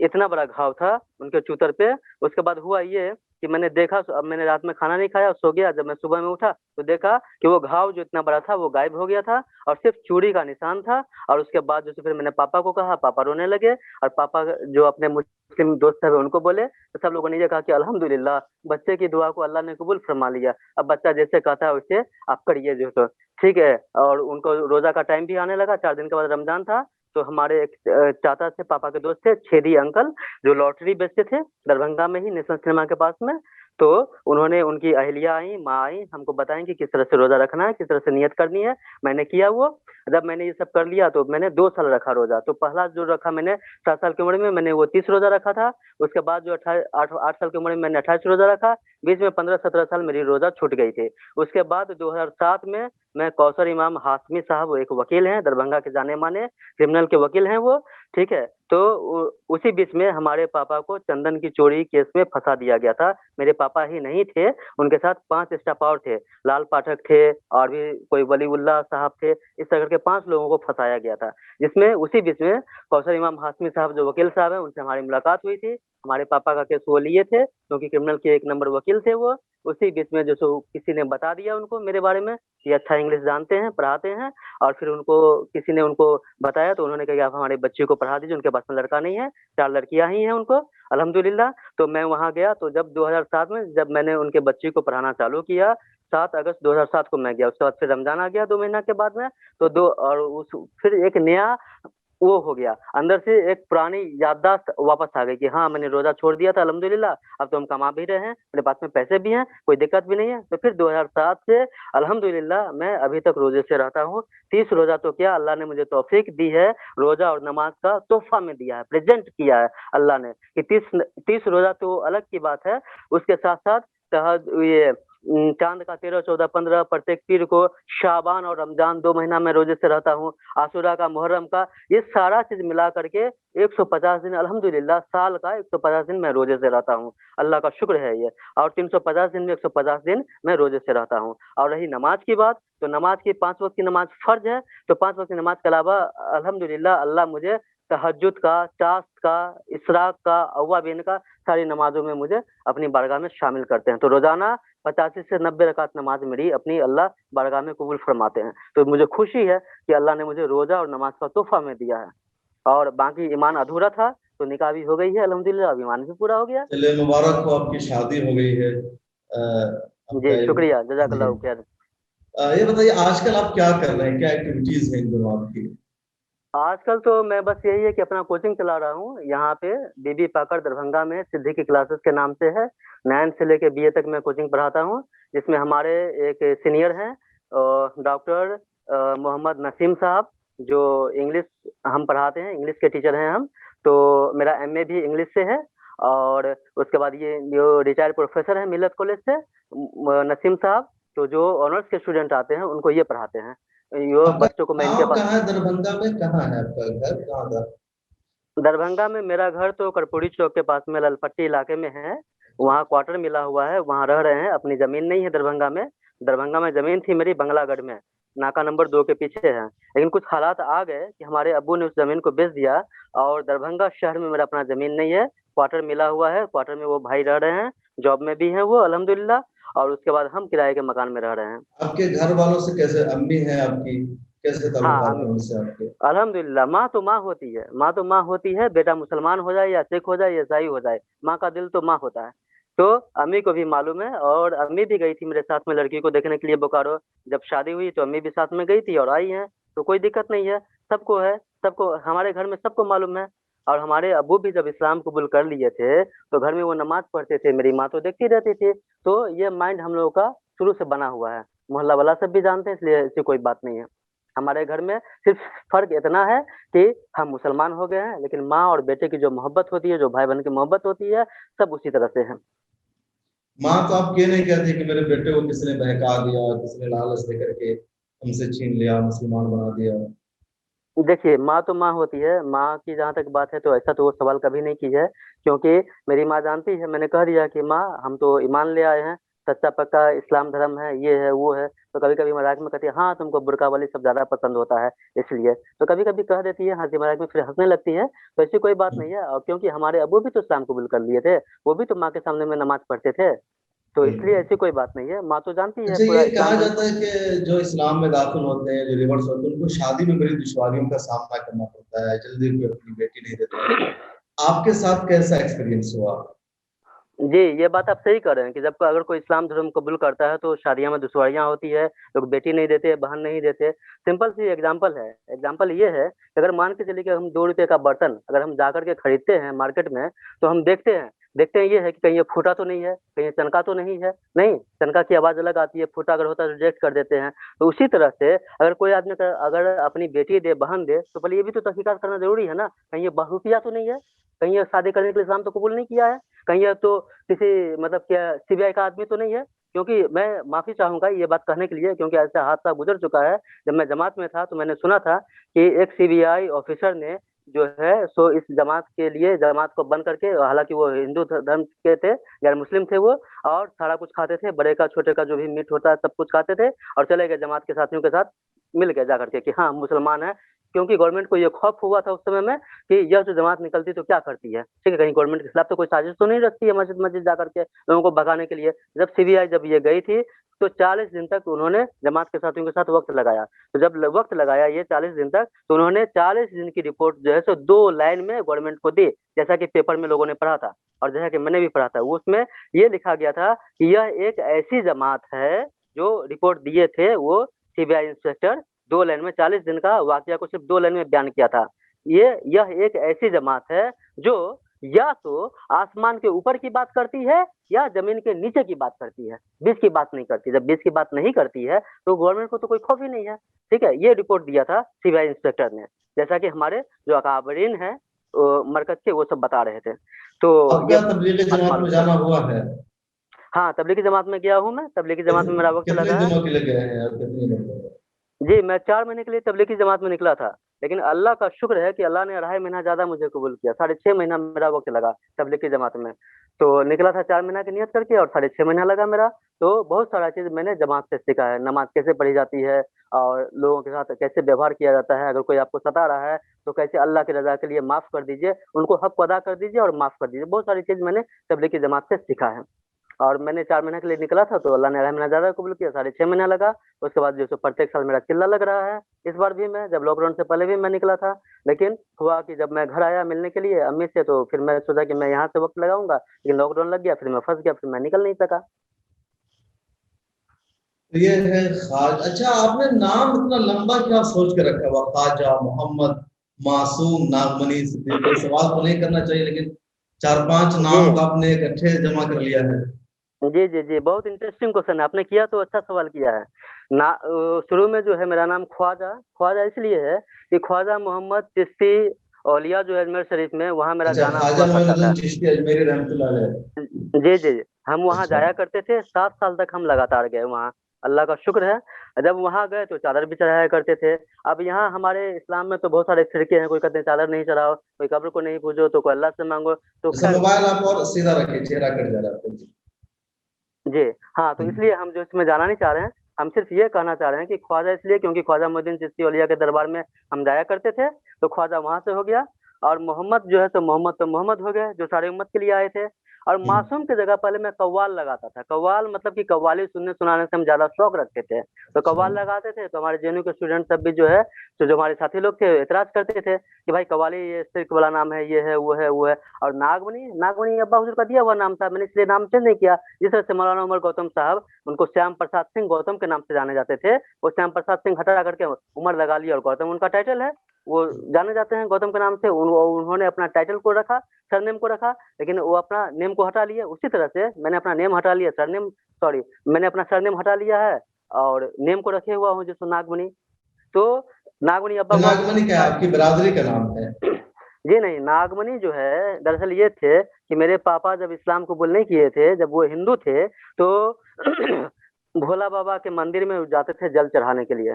इतना बड़ा घाव था उनके चूतर पे। उसके बाद हुआ ये कि मैंने देखा, अब मैंने रात में खाना नहीं खाया, सो गया। जब मैं सुबह में उठा तो देखा कि वो घाव जो इतना बड़ा था वो गायब हो गया था, और सिर्फ चूड़ी का निशान था। और उसके बाद जो फिर मैंने पापा को कहा, पापा रोने लगे, और पापा जो अपने मुस्लिम दोस्त है उनको बोले, तो सब लोगों ने ये कहा कि अल्हम्दुलिल्लाह, बच्चे की दुआ को अल्लाह ने कबूल फरमा लिया, अब बच्चा जैसे कहता है वैसे आप करिए जो, तो ठीक है। और उनको रोजा का टाइम भी आने लगा, 4 दिन के बाद रमजान था। तो हमारे एक चाचा थे, पापा के दोस्त थे, छेदी अंकल, जो लॉटरी बेचते थे दरभंगा में ही नेशनल सिनेमा के पास में। तो उन्होंने, उनकी अहलिया आई, माँ आई, हमको बताएं कि किस तरह से रोजा रखना है, किस तरह से नियत करनी है। मैंने किया वो। जब मैंने ये सब कर लिया तो मैंने 2 साल रखा रोजा। तो पहला जो रखा मैंने 7 साल की उम्र में, मैंने वो 30 रोजा रखा था। उसके बाद जो 8 साल की उम्र में मैंने 28 रोजा रखा। बीच में 15-17 साल मेरी रोजा छूट गई थी। उसके बाद 2007 में मैं कौसर इमाम हाशमी साहब, वो एक वकील हैं दरभंगा के, जाने माने क्रिमिनल के वकील हैं वो, ठीक है। तो उसी बीच में हमारे पापा को चंदन की चोरी केस में फंसा दिया गया था। मेरे पापा ही नहीं थे, उनके साथ 5 स्टाफ और थे, लाल पाठक थे, और भी कोई वलीउल्लाह साहब थे, इस तरह के 5 लोगों को फंसाया गया था। जिसमें उसी बीच में कौसर इमाम हाशमी साहब जो वकील साहब हैं, उनसे हमारी मुलाकात हुई थी। हमारे पापा का केस वो लिए थे, क्योंकि क्रिमिनल के 1 नंबर वकील थे वो। उसी बीच में जो सो किसी ने बता दिया उनको मेरे बारे में कि अच्छा इंग्लिश जानते हैं, पढ़ाते हैं। और फिर उनको किसी ने उनको बताया, तो उन्होंने कहा कि आप हमारे बच्चे को पढ़ा दीजिए, उनके पास में लड़का नहीं है, 4 लड़कियां ही हैं उनको अल्हम्दुलिल्लाह। तो मैं वहाँ गया, तो जब 2007 में जब मैंने उनके बच्चे को पढ़ाना चालू किया, 7 अगस्त 2007 को मैं गया। उसके बाद फिर रमजान आ गया 2 महीना के बाद में। तो दो और उस फिर एक नया वो हो गया, अंदर से एक पुरानी याददाश्त वापस आ गई कि हाँ, मैंने रोजा छोड़ दिया था अल्हम्दुलिल्लाह, अब तो हम कमा भी रहे हैं, मेरे पास में पैसे भी हैं, कोई दिक्कत भी नहीं है। तो फिर 2007 से अल्हम्दुलिल्लाह मैं अभी तक रोजे से रहता हूँ। 30 रोजा तो क्या, अल्लाह ने मुझे तौफीक दी है, रोजा और नमाज का तोहफा में दिया है, प्रेजेंट किया है अल्लाह ने, कि 30 रोजा तो अलग की बात है। उसके साथ साथ ये चांद का 13, 14, 15 प्रत्येक पीर को, शाबान और रमजान 2 महीना मैं रोजे से रहता हूँ, आशूरा का, मुहर्रम का, ये सारा चीज मिला करके 150 दिन अल्हम्दुलिल्लाह, साल का 150 दिन मैं रोजे से रहता हूँ। अल्लाह का शुक्र है ये। और 350 दिन में 150 दिन मैं रोजे से रहता हूँ। और रही नमाज की बात, तो नमाज की 5 वक्त की नमाज फर्ज है, तो 5 वक्त की नमाज के अलावा अल्हम्दुलिल्लाह अल्लाह मुझे तहज्जुद का, चाश्त का, इशराक का, अव्वाबीन का, सारी नमाजों में मुझे अपनी बारगाह में शामिल करते हैं। तो रोजाना 85 से 90 रकात नमाज मेरी अपनी अल्लाह बारगाह में कबूल फरमाते हैं। तो मुझे खुशी है कि अल्लाह ने मुझे रोजा और नमाज का तोहफा में दिया है। और बाकी ईमान अधूरा था, तो निकाह भी हो गई है अल्हम्दुलिल्लाह, अब ईमान भी पूरा हो गया। चलिए मुबारक हो, आपकी शादी हो गई है। जी आपका शुक्रिया, जी। जज़ाकल्लाहु खैर। ये बताइए आजकल आप क्या कर रहे हैं, क्या एक्टिविटीज हैं इन दिनों आपकी? आजकल तो मैं बस यही है कि अपना कोचिंग चला रहा हूँ यहाँ पे, बीबी पाकड़ दरभंगा में, सिद्दीकी क्लासेस के नाम से है। 9 से लेके बीए तक मैं कोचिंग पढ़ाता हूँ, जिसमें हमारे एक सीनियर हैं डॉक्टर मोहम्मद नसीम साहब, जो इंग्लिश हम पढ़ाते हैं, इंग्लिश के टीचर हैं हम। तो मेरा एमए भी इंग्लिश से है। और उसके बाद ये जो रिटायर्ड प्रोफेसर हैं मिलत कॉलेज से, नसीम साहब, तो जो ऑनर्स के स्टूडेंट आते हैं उनको ये पढ़ाते हैं। यो आपका बच्चों को मैं इनके गाँव पास। कहाँ है? दरभंगा में कहाँ है आपका घर, कहाँ का? दरभंगा में मेरा घर तो कर्पूरी चौक के पास में ललपट्टी इलाके में है। वहाँ क्वार्टर मिला हुआ है, वहाँ रह रहे हैं। अपनी जमीन नहीं है दरभंगा में। दरभंगा में जमीन थी मेरी बंगलागढ़ में, नाका नंबर 2 के पीछे है। लेकिन कुछ हालात आ गए कि हमारे अब्बू ने उस जमीन को बेच दिया, और दरभंगा शहर में मेरा अपना जमीन नहीं है। क्वार्टर मिला हुआ है, क्वार्टर में वो भाई रह रहे हैं, जॉब में भी हैं वो अल्हम्दुलिल्लाह। और उसके बाद हम किराए के मकान में रह रहे हैं। आपके घर वालों से कैसे, अम्मी है आपकी, कैसे हाँ ताल्लुकात है उनसे आपके? अल्हम्दुलिल्लाह, माँ तो माँ होती है, माँ तो माँ होती है। बेटा मुसलमान हो जाए या सिख हो जाए या ईसाई हो जाए, माँ का दिल तो माँ होता है। तो अम्मी को भी मालूम है, और अम्मी भी गई थी मेरे साथ में लड़की को देखने के लिए बोकारो। जब शादी हुई तो अम्मी भी साथ में गई थी और आई हैं। तो कोई दिक्कत नहीं है, सबको है, सबको हमारे घर में सबको मालूम है। और हमारे अब्बू भी जब इस्लाम कबूल कर लिए थे, तो घर में वो नमाज पढ़ते थे, मेरी माँ तो देखती रहती थी। तो ये माइंड हम लोगों का शुरू से बना हुआ है, मोहल्ला वाला सब भी जानते हैं, इसलिए ऐसी कोई बात नहीं है। हमारे घर में सिर्फ फर्क इतना है कि हम मुसलमान हो गए हैं, लेकिन माँ और बेटे की जो मोहब्बत होती है, जो भाई बहन की मोहब्बत होती है, सब उसी तरह से है। माँ तो आप ये नहीं कहती कि मेरे बेटे को किसी ने बहका दिया, किसी ने लालच दे करके हमसे छीन लिया, मुसलमान बना दिया? देखिए, माँ तो माँ होती है। माँ की जहाँ तक बात है, तो ऐसा तो वो सवाल कभी नहीं की है, क्योंकि मेरी माँ जानती है। मैंने कह दिया कि माँ हम तो ईमान ले आए हैं, सच्चा पक्का इस्लाम धर्म है, ये है वो है। तो कभी कभी मजाक में कहती है, हाँ तुमको बुर्का वाली सब ज्यादा पसंद होता है इसलिए। तो कभी कभी कह देती है हंसी मजाक में, फिर हंसने लगती है। तो ऐसी कोई बात नहीं है। और क्योंकि हमारे अबू भी तो इस्लाम कबूल कर लिए थे, वो भी तो माँ के सामने में नमाज पढ़ते थे। तो इसलिए बिल्कुल। ऐसी कोई बात नहीं है, माँ तो जानती है अच्छा, पूरा ये इस्लाम कहा धर्म जाता को। है कि जो इस्लाम में दाखिल होते हैं, जो रिवर्स होते हैं, उनको शादी में बड़ी दुश्वारियों का सामना करना पड़ता है, जल्दी कोई अपनी बेटी नहीं देता है। आपके साथ कैसा एक्सपीरियंस हुआ? जी, ये बात आप सही कह रहे हैं कि जब अगर कोई इस्लाम धर्म कबूल करता है, तो शादियों में दुश्वारियाँ होती है, लोग बेटी नहीं देते, बहन नहीं देते। सिंपल सी एग्जांपल है, एग्जांपल ये है कि अगर मान के चलिए कि हम 2 रुपए का बर्तन अगर हम जा कर के खरीदते हैं मार्केट में, तो हम देखते हैं ये है कि कहीं ये फूटा तो नहीं है, कहीं ये चनका तो नहीं है। नहीं, चनका की आवाज़ अलग आती है, फूटा अगर होता है तो रिजेक्ट कर देते हैं। तो उसी तरह से अगर कोई आदमी अगर अपनी बेटी दे, बहन दे, तो पहले ये भी तो तहकीकात करना ज़रूरी है ना, कहीं ये बहरूपिया तो नहीं है, कहीं ये शादी करने के लिए इस्लाम तो कबूल नहीं किया है, कहीं ये तो किसी मतलब क्या सीबीआई का आदमी तो नहीं है। क्योंकि मैं माफ़ी चाहूँगा ये बात कहने के लिए, क्योंकि ऐसा हादसा गुज़र चुका है। जब मैं जमात में था, तो मैंने सुना था कि एक सीबीआई ऑफ़िसर ने जो है सो इस जमात के लिए जमात को बंद करके, हालाँकि वो हिंदू धर्म के थे, गैर मुस्लिम थे वो, और सारा कुछ खाते थे, बड़े का छोटे का जो भी मीट होता है सब कुछ खाते थे, और चले गए जमात के साथियों के साथ मिल के जा करके कि हाँ हम मुसलमान हैं। क्योंकि गवर्नमेंट को ये खौफ हुआ था उस समय में कि यह जो जमात निकलती तो क्या करती है, ठीक है, कहीं गवर्नमेंट के खिलाफ तो कोई साजिश तो नहीं रचती है मस्जिद मस्जिद जा करके लोगों को भगाने के लिए। जब सीबीआई जब ये गई थी, तो 40 दिन तक उन्होंने जमात के साथियों के साथ वक्त लगाया। तो जब वक्त लगाया ये 40 दिन तक, तो उन्होंने 40 दिन की रिपोर्ट जो है सो 2 लाइन में गवर्नमेंट को दी, जैसा कि पेपर में लोगों ने पढ़ा था और जैसा कि मैंने भी पढ़ा था। उसमें ये लिखा गया था कि यह एक ऐसी जमात है, जो रिपोर्ट दिए थे वो सीबीआई इंस्पेक्टर, 2 लाइन में 40 दिन का वाकया को सिर्फ 2 लाइन में बयान किया था। यह एक ऐसी जमात है जो या तो आसमान के ऊपर की बात करती है या जमीन के नीचे की बात करती है, बीच की बात नहीं करती। जब बीच की बात नहीं करती है, तो गवर्नमेंट को तो कोई खौफ ही नहीं है। ठीक है, ये रिपोर्ट दिया था सीबीआई इंस्पेक्टर ने, जैसा कि हमारे जो अकाबरीन है मरकज के, वो सब बता रहे थे। तो ये आपका तबलीगी बात जमात में मालूम जाना चला। हुआ है? हाँ, तबलीगी जमात में गया हूँ मैं, तबलीगी जमात में मेरा वक्त कितने लगा है। दिनों के लिए गए हैं आप, कितने दिनों के? जी, मैं 4 महीने के लिए तबलीगी जमात में निकला था, लेकिन अल्लाह का शुक्र है कि अल्लाह ने 2.5 महीना ज़्यादा मुझे कबूल किया, 6.5 महीना मेरा वक़्त लगा तबलीगी जमात में। तो निकला था 4 महीना की नियत करके और 6.5 महीना लगा मेरा, तो बहुत सारा चीज़ मैंने जमात से सीखा है, नमाज़ कैसे पढ़ी जाती है और लोगों के साथ कैसे व्यवहार किया जाता है, अगर कोई आपको सता रहा है, तो कैसे अल्लाह की रज़ा के लिए माफ़ कर दीजिए, उनको हक़ अदा कर दीजिए और माफ़ कर दीजिए, बहुत सारी चीज़ मैंने तबलीगी जमात से सीखा है। और मैंने 4 महीने के लिए निकला था तो अल्लाह ने 2.5 महीना ज़्यादा कबूल किया, 6.5 महीना लगा। उसके बाद जो सो प्रत्येक साल मेरा चिल्ला लग रहा है। इस बार भी मैं जब लॉकडाउन से पहले भी मैं निकला था, लेकिन हुआ कि जब मैं घर आया मिलने के लिए अम्मी से तो फिर मैं सोचा कि मैं यहाँ से वक़्त लगाऊँगा, लेकिन लॉकडाउन लग गया, फिर मैं फँस गया, फिर मैं निकल नहीं सका। तो ये है खाज। अच्छा, आपने नाम इतना लंबा क्या सोच के रखा हुआ, ख्वाजा मोहम्मद मासूम नागमनी सिद्दीकी? सवाल तो नहीं करना चाहिए, लेकिन 4-5 जी। नाम का आपने इकट्ठे जमा कर लिया है। जी, जी, जी, बहुत इंटरेस्टिंग क्वेश्चन है, आपने किया तो अच्छा सवाल किया है। शुरू में जो है मेरा नाम ख्वाजा, ख्वाजा इसलिए है कि ख्वाजा मोहम्मद चिश्ती औलिया जो है अजमेर शरीफ में, वहाँ मेरा अच्छा, जाना ख्वाजा हुआ करता मोइनुद्दीन था। चिश्ती अजमेरी रहमतुल्लाह अलैह। जी, जी, जी। हम वहाँ अच्छा। जाया करते थे, 7 साल तक हम लगातार गए वहाँ, अल्लाह का शुक्र है। जब वहाँ गए तो चादर भी चढ़ाया करते थे। अब यहाँ हमारे इस्लाम में तो बहुत सारे फ़िरके हैं, कोई कहते हैं चादर नहीं चढ़ाओ, कोई कब्र को नहीं पूजो, तो कोई अल्लाह से माँगो, तो जैसे ख़ैर मोबाइल आप और सीधा रखिए, चेहरा कट जा रहा है आपका जी। जी, हाँ, तो इसलिए हम जो इसमें जाना नहीं चाह रहे हैं, हम सिर्फ़ ये कहना चाह रहे हैं कि ख्वाजा इसलिए क्योंकि ख्वाजा मुइनुद्दीन चिश्ती औलिया के दरबार में हम जाया करते थे, तो ख्वाजा वहाँ से हो गया और मोहम्मद जो है तो मोहम्मद हो गए, जो सारी उम्मत के लिए आए थे और हम्म। मासूम की जगह पहले मैं कव्वाल लगाता था। कव्वाल मतलब कि कव्वाली सुनने-सुनाने से हम ज़्यादा शौक रखते थे, तो अच्छा। कव्वाल लगाते थे, तो हमारे जेएनयू के स्टूडेंट सब भी जो है, तो जो हमारे साथी लोग थे एतराज़ करते थे कि भाई कव्वाली ये शिर्क वाला नाम है, ये है, वो है, वो है और नागमणि, नागमणि अब्बा हुज़ूर का दिया हुआ नाम था, मैंने इसलिए नाम चेंज नहीं किया। जिस तरह से मौलाना उमर गौतम साहब, उनको श्याम प्रसाद सिंह गौतम के नाम से जाने जाते थे, वो श्याम प्रसाद सिंह हटा करके उमर लगा लिया और गौतम उनका टाइटल है। वो जाने जाते हैं गौतम के नाम से, उन्होंने अपना टाइटल को रखा, सरनेम को रखा, लेकिन वो अपना नेम को हटा लिए। उसी तरह से मैंने अपना नेम हटा लिया, सरनेम सॉरी मैंने अपना सरनेम हटा लिया है और नेम को रखे हुआ हूँ जिसको नागमणि। तो नागमणि अब्बा हुआ नागमणि क्या है, आपकी बिरादरी का नाम है? जी नहीं, नागमणि जो है दरअसल ये थे कि मेरे पापा जब इस्लाम कबूल नहीं किए थे, जब वो हिंदू थे, तो भोला बाबा के मंदिर में जाते थे जल चढ़ाने के लिए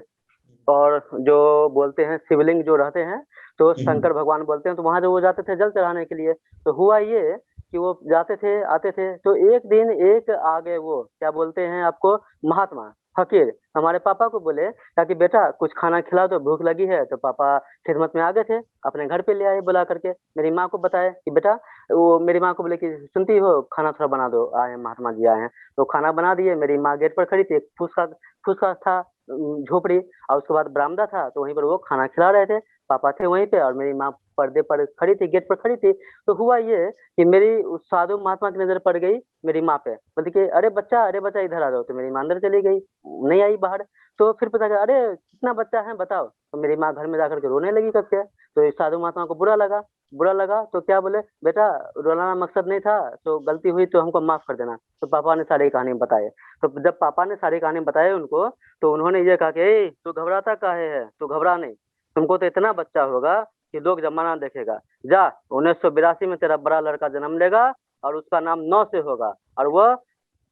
और जो बोलते हैं शिवलिंग जो रहते हैं, तो हम्म। शंकर भगवान बोलते हैं, तो वहाँ जो वो जाते थे जल चढ़ाने के लिए। तो हुआ ये कि वो जाते थे, आते थे, तो एक दिन एक आ गए वो, क्या बोलते हैं आपको, महात्मा, फ़कीर, हमारे पापा को बोले कहा कि बेटा कुछ खाना खिलाओ तो भूख लगी है, तो पापा खिदमत में आ गए थे, अपने घर पे ले आए बुला करके। मेरी माँ को बताया कि बेटा वो मेरी माँ को बोले कि सुनती हो खाना थोड़ा बना दो, आए हैं महात्मा जी आए हैं। तो खाना बना दिए, मेरी माँ गेट पर खड़ी थी, एक फूस का था झोपड़ी और उसके बाद बरामदा था, तो वहीं पर वो खाना खिला रहे थे। पापा थे वहीं पे और मेरी माँ पर्दे पर खड़ी थी, गेट पर खड़ी थी। तो हुआ ये कि मेरी उस साधु महात्मा की नज़र पड़ गई मेरी माँ पे। बोलती कि अरे बच्चा इधर आ जाओ। तो मेरी माँ अंदर चली गई, नहीं आई बाहर। तो फिर पता चला अरे कितना बच्चा है बताओ। तो मेरी माँ घर में जाकर के रोने लगी करके। तो इस साधु महात्मा को बुरा लगा तो क्या बोले, बेटा रुलाना मकसद नहीं था, तो गलती हुई तो हमको माफ़ कर देना। तो पापा ने सारी कहानी बताई। तो जब पापा ने सारी कहानी बताई उनको, तो उन्होंने ये कहा कि ए तू घबराता काहे है, तू घबरा नहीं, तुमको तो इतना बच्चा होगा कि लोग जमाना देखेगा। जा 1982 में तेरा बड़ा लड़का जन्म लेगा और उसका नाम 9 से होगा और वह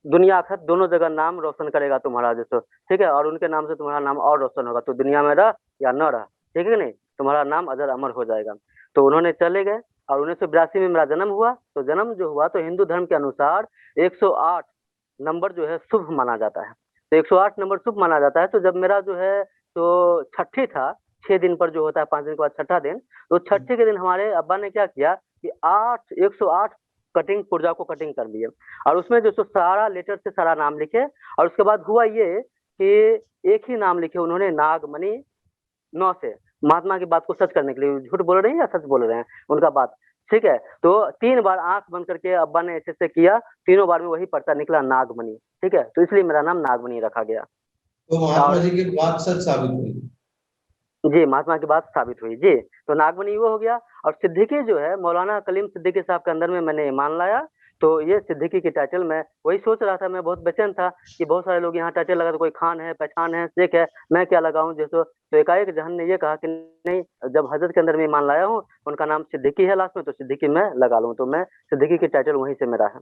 दुनिया आखिरत दोनों जगह नाम रोशन करेगा तुम्हारा जैसे, ठीक है? और उनके नाम से तुम्हारा नाम और रोशन होगा, तो दुनिया में रह या न रह, ठीक है कि नहीं? तुम्हारा नाम अजर अमर हो जाएगा। तो उन्होंने चले गए और 1982 में मेरा जन्म हुआ। तो जन्म जो हुआ तो हिंदू धर्म के अनुसार 108 नंबर जो है शुभ माना जाता है। तो 108 नंबर शुभ माना जाता है। तो जब मेरा जो है तो छठी था, 6 दिन पर जो होता है 5 दिन के बाद छठा दिन, तो छठी के दिन हमारे अब्बा ने क्या किया कि 108 कटिंग पुर्जा को कटिंग कर लिए और उसमें जो सो सारा लेटर से सारा नाम लिखे और उसके बाद हुआ ये कि एक ही नाम लिखे उन्होंने नागमणि 9 से, महात्मा की बात को सच करने के लिए, झूठ बोल रहे हैं या सच बोल रहे हैं उनका बात, ठीक है? तो 3 बार आँख बंद करके अब्बा ने ऐसे-ऐसे किया, तीनों बार में वही पर्चा निकला नागमणि, ठीक है? तो इसलिए मेरा नाम नागमणि रखा गया। तो महात्मा और जी की बात सच साबित हुई। जी, महात्मा की बात साबित हुई। जी, तो नागमणि वो हो गया और सिद्दीकी जो है मौलाना कलीम सिद्दीकी साहब के अंदर में मैंने ईमान लाया, तो ये सिद्दीकी की टाइटल मैं वही सोच रहा था, मैं बहुत बेचैन था कि बहुत सारे लोग यहाँ टाइटल लगा तो कोई खान है, पठान है, शेख है, मैं क्या लगाऊँ जैसो तो एकाएक जहन ने ये कहा कि नहीं, जब हज़रत के अंदर में ईमान लाया हूँ, उनका नाम सिद्दीकी है लास्ट में, तो सिद्दीकी मैं लगा लूँ, तो मैं सिद्दीकी की टाइटल वहीं से मेरा है।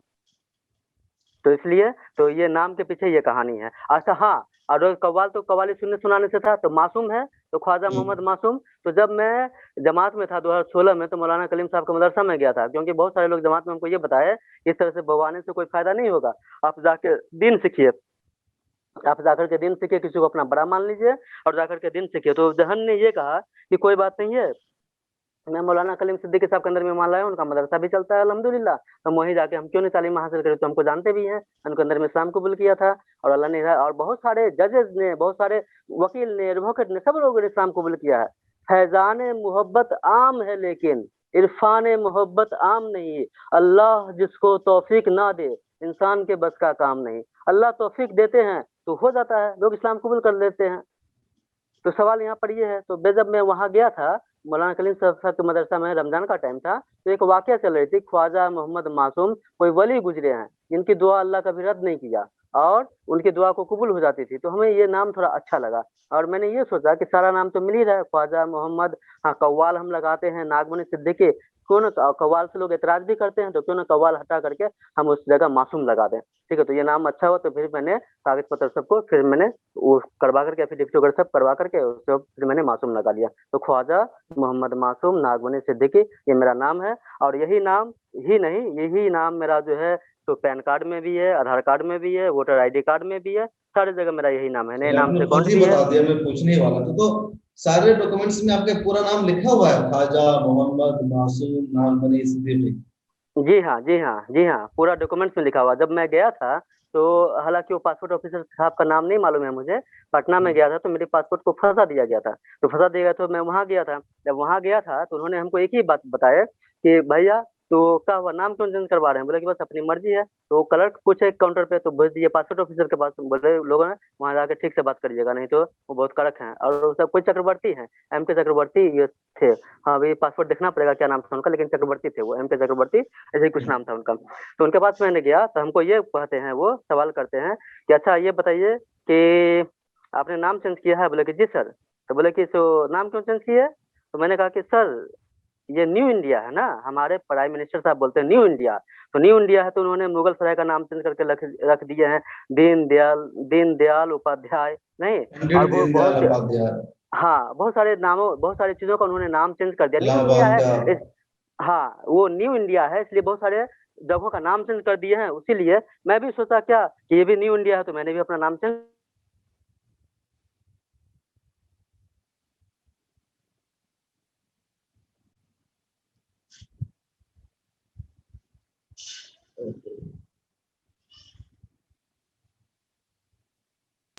तो इसलिए तो ये नाम के पीछे ये कहानी है। अच्छा हाँ, और कव्वाल तो कव्वाली सुनने सुनाने से था, तो मासूम है तो ख्वाजा मोहम्मद मासूम। तो जब मैं जमात में था 2016 में, तो मौलाना कलीम साहब के मदरसा में गया था, क्योंकि बहुत सारे लोग जमात में हमको ये बताया इस तरह से बवाने से कोई फायदा नहीं होगा, आप जाके दीन सीखिए, आप जाकर के दिन सीखिए, किसी को अपना बड़ा मान लीजिए और जाकर के दिन सीखिए। तो जहन ने ये कहा कि कोई बात नहीं है, मैं मौलाना कलीम सिद्दीकी साहब के अंदर में मान लाया, उनका मदरसा भी चलता है अल्हम्दुलिल्लाह, तो वहीं जाके हम क्यों नहीं तालीम हासिल करें, तो हमको जानते भी हैं, उनके अंदर में इस्लाम कबूल किया था। और अल्लाह ने, और बहुत सारे जजेस ने, बहुत सारे वकील ने, एडवोकेट ने, सब लोगों ने इस्लाम कबूल किया है। फैजान मोहब्बत आम है लेकिन इरफान मोहब्बत आम नहीं है। अल्लाह जिसको तौफीक ना दे इंसान के बस का काम नहीं। अल्लाह तौफीक देते हैं तो हो जाता है, लोग इस्लाम कबूल कर लेते हैं। तो सवाल यहाँ पर ये है। तो जब मैं वहाँ गया था मौलाना कलीम साहब के मदरसा में, रमजान का टाइम था, तो एक वाकया चल रही थी, ख्वाजा मोहम्मद मासूम कोई वली गुजरे हैं जिनकी दुआ अल्लाह कभी रद्द नहीं किया और उनकी दुआ को कबूल हो जाती थी। तो हमें ये नाम थोड़ा अच्छा लगा और मैंने ये सोचा कि सारा नाम तो मिल ही रहा है, ख्वाजा मोहम्मद, हाँ कव्वाल हम लगाते हैं, नागमनी सिद्दीकी, क्यों ना कव्वाल से लोग एतराज भी करते हैं, तो क्यों ना कव्वाल हटा करके हम उस जगह मासूम लगा दें। ठीक है, तो ये नाम अच्छा हुआ। तो फिर मैंने कागज पत्र सबको फिर मैंने वो करवा करके एफिडेविट वगैरह सब करवा करके उसको फिर मैंने मासूम लगा लिया। तो ख्वाजा मोहम्मद मासूम नागमनी सिद्दीकी ये मेरा नाम है। और यही नाम ही नहीं, यही नाम मेरा जो है तो पैन कार्ड में भी है, आधार कार्ड में भी है, वोटर आईडी कार्ड में भी है, सारी जगह मेरा यही नाम है, नए चलिए, नाम आपने से खुद अकाउंट ही भी है। बता दिया, मैं पूछने ही वाला था। तो सारे डॉक्यूमेंट्स में आपका पूरा नाम लिखा हुआ है, ख्वाजा मोहम्मद मासूम नागमनी सिद्दीकी? जी हाँ, जी हाँ, जी हाँ, पूरा डॉक्यूमेंट्स में लिखा हुआ। जब मैं गया था तो हालांकि वो पासपोर्ट ऑफिसर साहब का नाम नहीं मालूम है मुझे, पटना में गया था तो मेरे पासपोर्ट को फंसा दिया गया था। तो फंसा दिया गया तो मैं वहाँ गया था। जब वहाँ गया था तो उन्होंने हमको एक ही बात बताया कि भैया तो क्या हुआ, नाम क्यों चेंज करवा रहे हैं? बोले कि बस अपनी मर्जी है। तो क्लर्क पूछे काउंटर पे, तो भेज दिए पासपोर्ट ऑफिसर के पास। बोले लोगों ने वहाँ जाके ठीक से बात करिएगा, नहीं तो वो बहुत कड़क हैं। और वो सब कोई चक्रवर्ती हैं, एम के चक्रवर्ती ये थे। हाँ भाई पासपोर्ट देखना पड़ेगा क्या नाम था उनका, लेकिन चक्रवर्ती थे वो, एम के चक्रवर्ती ऐसे ही कुछ नाम था उनका। तो उनके पास मैंने गया तो हमको ये कहते हैं, वो सवाल करते हैं कि अच्छा ये बताइए कि आपने नाम चेंज किया है? बोले कि जी सर। तो बोले कि तो नाम क्यों चेंज किया है? तो मैंने कहा कि सर ये न्यू इंडिया है ना, हमारे प्राइम मिनिस्टर साहब बोलते हैं न्यू इंडिया, तो न्यू इंडिया है तो उन्होंने मुगल सराय का नाम चेंज करके रख दिए हैं दीन दयाल उपाध्याय, नहीं। और पंडित वो दीनदयाल बहुत, उपाध्याय, हाँ बहुत सारे नामों, बहुत सारी चीजों का उन्होंने नाम चेंज कर दिया, न्यू इंडिया इलाहाबाद है का। इस, हाँ वो न्यू इंडिया है इसलिए बहुत सारे जगहों का नाम चेंज कर दिए हैं। उसीलिए मैं भी सोचा क्या कि ये भी न्यू इंडिया है तो मैंने भी अपना नाम चेंज।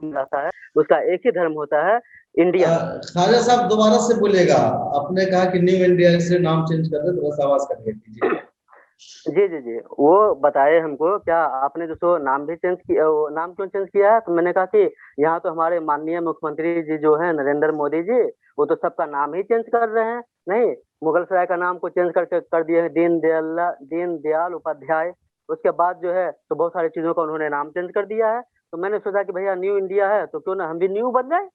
रहता है उसका एक ही धर्म होता है, इंडियन। ख्वाजा साहब दोबारा से बोलिएगा, आपने कहा कि न्यू इंडिया से नाम चेंज कर दे, थोड़ा सा आवाज कट गई थी जी। जी जी जी, वो बताए हमको क्या आपने जो सो नाम भी चेंज किया, वो नाम क्यों चेंज किया है? तो मैंने कहा कि यहाँ तो हमारे माननीय मुख्यमंत्री जी जो है नरेंद्र मोदी जी, वो तो सबका नाम ही चेंज कर रहे हैं, नहीं मुगल सराय का नाम को चेंज करके कर दिए हैं दीन दयाल उपाध्याय। उसके बाद जो है तो बहुत सारी चीजों का उन्होंने नाम चेंज कर दिया है। तो मैंने सोचा कि भैया न्यू इंडिया है तो क्यों ना हम भी न्यू बन जाए।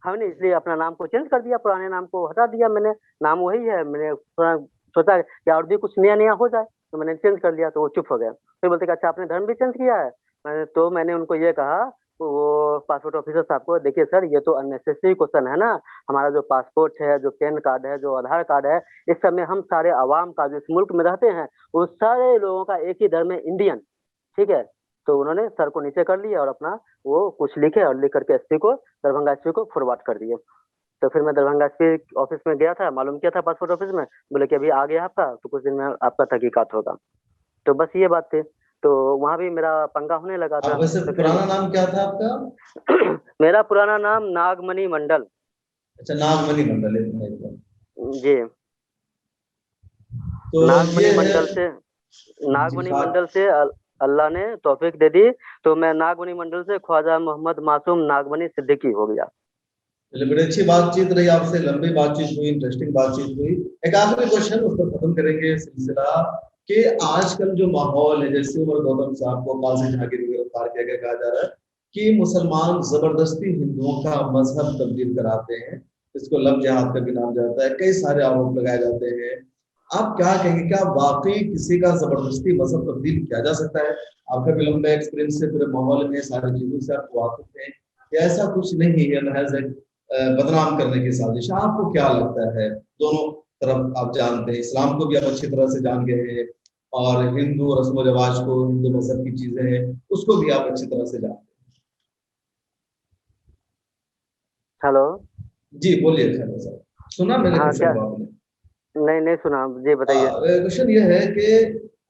हमने इसलिए अपना नाम को चेंज कर दिया, पुराने नाम को हटा दिया मैंने, नाम वही है। मैंने थोड़ा सोचा कि और भी कुछ नया नया हो जाए तो मैंने चेंज कर लिया। तो वो चुप हो गया, फिर बोलते कि अच्छा आपने धर्म भी चेंज किया है? मैंने उनको ये कहा, वो पासपोर्ट ऑफिसर साहब को, देखिए सर ये तो अननेसेसरी क्वेश्चन है ना, हमारा जो पासपोर्ट है, जो पैन कार्ड है, जो आधार कार्ड है, इस सब में हम सारे आवाम का जो इस मुल्क में रहते हैं वो सारे लोगों का एक ही धर्म है, इंडियन। ठीक है, तो उन्होंने सर को नीचे कर लिया और अपना वो कुछ लिखे और लिख करके एसपी को, दरभंगा एसपी को फॉरवर्ड कर दिए। तो फिर मैं दरभंगा एसपी ऑफिस में गया था, मालूम किया था पासपोर्ट ऑफिस में, बोले कि अभी आ गया आपका तो कुछ दिन में आपका तहकीकात होगा। तो बस ये बात थी। तो वहाँ भी मेरा पंगा होने लगा था। आप वैसे तो फिर पुराना नाम क्या था आपका? मेरा पुराना नाम नागमणि मंडल। अच्छा, नागमणि मंडल है। जी, तो ये नागमणि है मंडल से, जी नागमणि खा मंडल से अल्लाह ने तौफीक दे दी, तो मैं नागमणि मंडल से ख्वाजा मोहम्मद मासूम नागमणि सिद्दीकी हो गया। चलिए, बड़ी अच्छी बातचीत रही आपसे, लंबी बातचीत हुई, इंटरेस्टिंग बातचीत हुई। एक आखिरी क्वेश्चन, उस पर खत्म करेंगे सिलसिला, कि आजकल जो माहौल है, जैसे उमर गौतम साहब को काजी जहांगीर को गिरफ्तार किया गया, कहा जा रहा है कि मुसलमान जबरदस्ती हिंदुओं का मजहब तब्दील कराते हैं, इसको लव जिहाद का भी नाम जाता है, कई सारे आरोप लगाए जाते हैं। आप क्या कहेंगे, क्या वाकई किसी का जबरदस्ती मजहब तब्दील किया जा सकता है? आपका भी लंबा एक्सपीरियंस है, पूरे माहौल में सारी चीजों से आप वाकिफ हैं, या ऐसा कुछ नहीं है, महज एक बदनाम करने की साजिश? आपको क्या लगता है? दोनों तरफ आप जानते हैं, इस्लाम को भी आप अच्छी तरह से जान गए हैं, और हिंदू रस्म रिवाज को, हिंदू मजहब की चीजें हैं, उसको भी आप अच्छी तरह से जानते हेलो। हैं। जी बोलिए खैर साहब, सुना मैंने हाँ क्वेश्चन क्या? को आपने? नहीं नहीं सुना, जी बताइए। क्वेश्चन ये है कि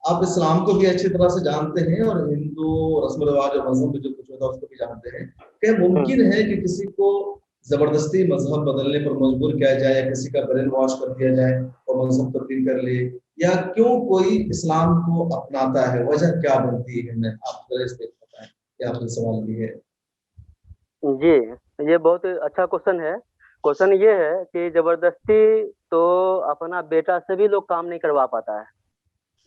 आप इस्लाम को भी अच्छी तरह से जानते हैं, और हिंदू रस्म रिवाज और मजहब में जो कुछ होता है उसको भी जानते हैं। क्या हम्म। मुमकिन है कि किसी को जबरदस्ती मजहब बदलने पर मजबूर किया जाए, या किसी का ब्रेन वॉश कर दिया जाए और मजहब तब्दील कर ले? या क्यों कोई इस्लाम को अपनाता है, वजह क्या बनती है? मैं आप जरा इस पे बताएं, ये आपने सवाल किया है। जी, ये बहुत अच्छा क्वेश्चन है। क्वेश्चन ये है कि जबरदस्ती तो अपना बेटा से भी लोग काम नहीं करवा पाता है।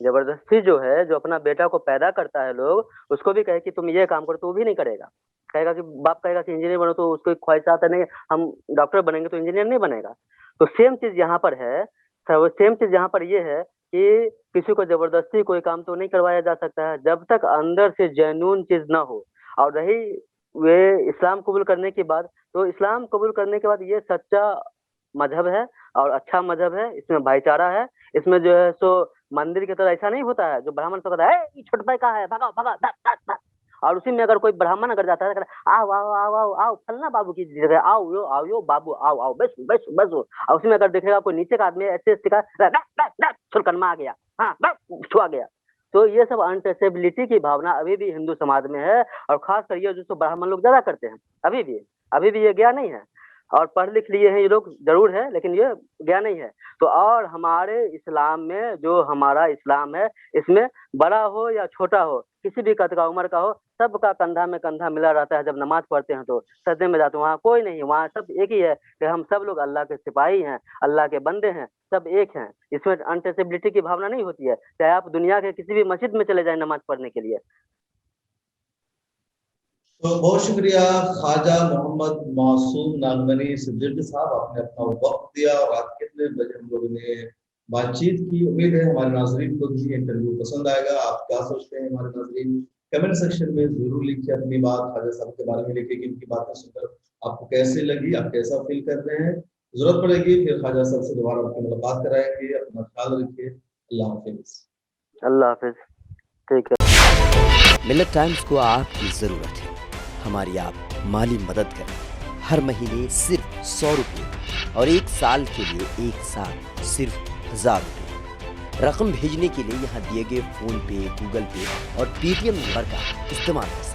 जबरदस्ती जो है, जो अपना बेटा को पैदा करता है लोग, उसको भी कहे कि तुम ये काम करो तो वो भी नहीं करेगा। कहेगा कि बाप कहेगा कि इंजीनियर बनो, तो उसको एक ख्वाहिशात है, नहीं हम डॉक्टर बनेंगे, तो इंजीनियर नहीं बनेगा। तो सेम चीज यहाँ पर है। सेम चीज यहाँ पर ये है कि किसी को जबरदस्ती कोई काम तो नहीं करवाया जा सकता है जब तक अंदर से जेन्युइन चीज ना हो। और रही वे इस्लाम कबूल करने की बात, तो इस्लाम कबूल करने के बाद ये सच्चा मजहब है और अच्छा मजहब है। इसमें भाईचारा है। इसमें जो है सो मंदिर की तरह ऐसा नहीं होता है जो ब्राह्मण से कहता है, "ए, ये छोटा भाई कहाँ है, भगाओ भगाओ दस दस दस।" और उसी में अगर कोई ब्राह्मण अगर जाता है, कहता है, आओ आओ आओ आओ आओ फलना बाबू की जगह आओ यो बाबू आओ आओ बस बस बस। और उसी में अगर देखेगा कोई नीचे का आदमी ऐसे सिखा, छुड़कनमा आ गया, हाँ बस छुआ गया। तो ये सब अनटचेबिलिटी की भावना अभी भी हिंदू समाज में है। और खास कर ये जो ब्राह्मण लोग ज्यादा करते हैं, अभी भी ये गया नहीं है। और पढ़ लिख लिए हैं ये लोग जरूर है, लेकिन ये गया नहीं है। तो और हमारे इस्लाम में, जो हमारा इस्लाम है, इसमें बड़ा हो या छोटा हो, किसी भी कद का उम्र का हो, सबका कंधा में कंधा मिला रहता है। जब नमाज पढ़ते हैं तो सजदे में जाते हैं, वहाँ कोई नहीं, वहाँ सब एक ही है कि हम सब लोग अल्लाह के सिपाही हैं, अल्लाह के बंदे हैं, सब एक हैं। इसमें अनटचेबिलिटी की भावना नहीं होती है, चाहे आप दुनिया के किसी भी मस्जिद में चले जाए नमाज पढ़ने के लिए। तो बहुत शुक्रिया ख्वाजा मोहम्मद मासूम नागमनी सिद्दीकी साहब, आपने अपना वक्त दिया, और रात के इतने बजे हम लोगों ने बातचीत की। उम्मीद है हमारे नाजरीन को भी इंटरव्यू पसंद आएगा। आप क्या सोचते हैं हमारे नाजरीन, कमेंट सेक्शन में जरूर लिखिए अपनी बात, ख्वाजा साहब के बारे में लिखिए कि इनकी बातें सुनकर आपको कैसे लगी, आप कैसा फील कर रहे हैं। जरूरत पड़ेगी फिर ख्वाजा साहब से दोबारा आपकी मुलाकात कराएंगे। अपना ख्याल रखिए। अल्लाह हाफिज। अल्लाह हाफिज। ठीक है। मिल्लत टाइम्स को आपकी जरूरत है, हमारी आप माली मदद करें। हर महीने सिर्फ 100 रुपये और 1 साल के लिए एक साथ सिर्फ 1000 रुपये। रकम भेजने के लिए यहाँ दिए गए फोन पे, गूगल पे और पेटीएम नंबर का इस्तेमाल कर सकते हैं।